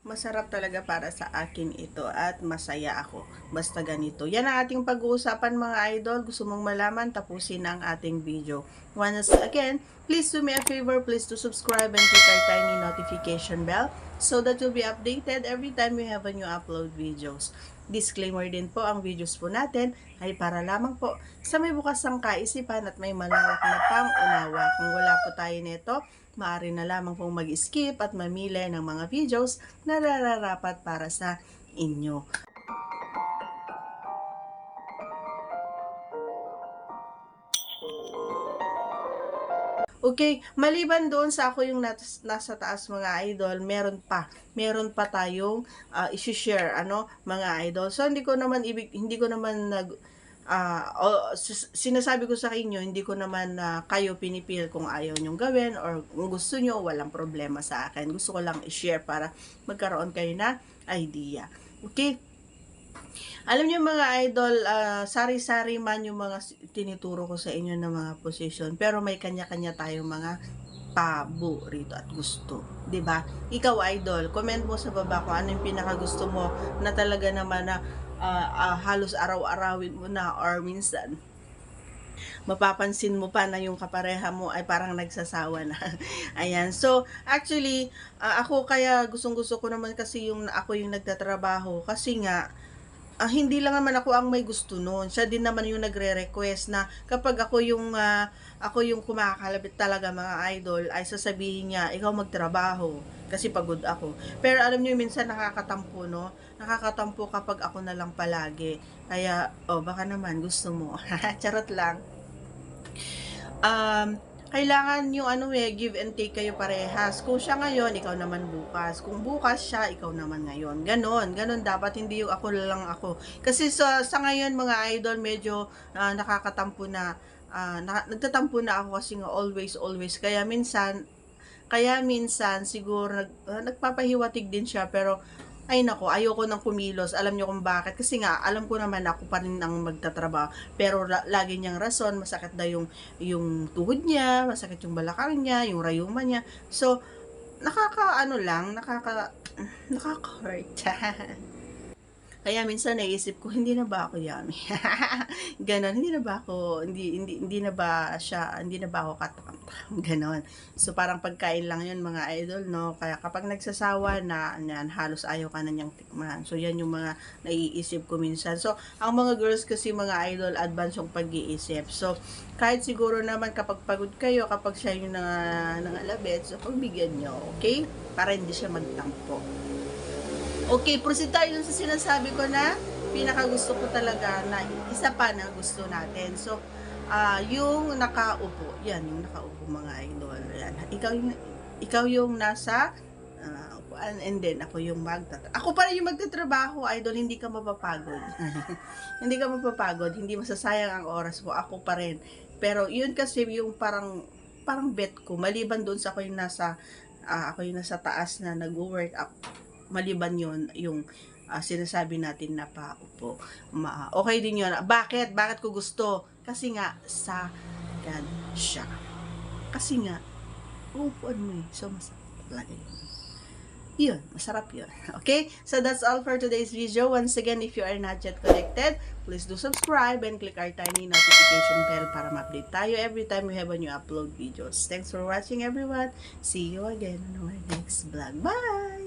Masarap talaga para sa akin ito at masaya ako. Basta ganito. Yan ang ating pag-uusapan mga idol. Gusto mong malaman, tapusin ang ating video. Once again, please do me a favor, please to subscribe and click our tiny notification bell so that you'll be updated every time we have a new upload videos. Disclaimer din po, ang videos po natin ay para lamang po sa may bukas ang kaisipan at may malawak na pang-unawa. Kung wala po tayo nito, maaari na lamang pong mag-skip at mamili ng mga videos na nararapat para sa inyo. Okay, maliban doon sa ako yung nasa taas mga idol, meron pa tayong i-share mga idol. So hindi ko naman sinasabi ko sa inyo, hindi ko naman kayo pinipil kung ayaw nyong gawin or kung gusto nyo, walang problema sa akin. Gusto ko lang i-share para magkaroon kayo na idea. Okay? Alam niyo mga idol, sari-sari man yung mga tinuturo ko sa inyo ng mga position, pero may kanya-kanya tayong mga paborito at gusto, 'di ba? Ikaw idol, comment mo sa baba kung ano yung pinakagusto mo na talaga naman na halos araw-arawin mo na or minsan mapapansin mo pa na yung kapareha mo ay parang nagsasawa na. Ayan. So, actually, ako kaya gustong-gusto ko naman kasi yung ako yung nagtatrabaho kasi nga hindi lang naman ako ang may gusto noon. Siya din naman yung nagre-request na kapag ako yung kumakalabit talaga mga idol, ay sasabihin niya, ikaw magtrabaho kasi pagod ako. Pero alam niyo minsan nakakatampo, no? Nakakatampo kapag ako na lang palagi. Kaya, baka naman gusto mo. Charot lang. Kailangan yung give and take kayo parehas. Kung siya ngayon, ikaw naman bukas. Kung bukas siya, ikaw naman ngayon. Ganon dapat, hindi yung ako lang ako. Kasi sa ngayon mga idol, medyo nakakatampo na, nagtatampo na ako kasi nga always. Kaya minsan siguro nagpapahiwatig din siya, pero ay nako, ayoko nang kumilos. Alam niyo kung bakit? Kasi nga, alam ko naman ako pa rin ang magtatrabaho. Pero lagi niyang rason, masakit daw yung tuhod niya, masakit yung balakang niya, yung rayuma niya. So, nakaka-hurt. Kaya minsan naisip ko, hindi na ba ako yummy? Ganon, hindi na ba ako katakam-takam? Ganon. So, parang pagkain lang yun mga idol, no? Kaya kapag nagsasawa na, halos ayaw ka na niyang tikman. So, yan yung mga naiisip ko minsan. So, ang mga girls kasi mga idol, advance yung pag-iisip. So, kahit siguro naman kapag pagod kayo, kapag siya yung nangalabit, so, pagbigyan nyo, okay? Para hindi siya magtampo. Okay, proceed tayo dun sa sinasabi ko na pinakagusto ko talaga na isa pa na gusto natin. So, yung nakaupo. Yan, yung nakaupo mga idol. Yan. Ikaw yung nasa upuan and then ako yung ako pa rin yung magtatrabaho, idol, hindi ka mapapagod. Hindi ka mapapagod, hindi masasayang ang oras mo, ako pa rin. Pero yun kasi yung parang bet ko, maliban doon sa ako yung nasa taas na nag-work up, maliban yon yung sinasabi natin na paupo. Okay din yun. Bakit ko gusto? Kasi nga, sagad siya. Kasi nga, uupuan mo so masarap lagi. Yun, masarap yun. Okay? So, that's all for today's video. Once again, if you are not yet connected, please do subscribe and click our tiny notification bell para ma-update tayo every time we have a new upload videos. Thanks for watching, everyone. See you again on our next vlog. Bye!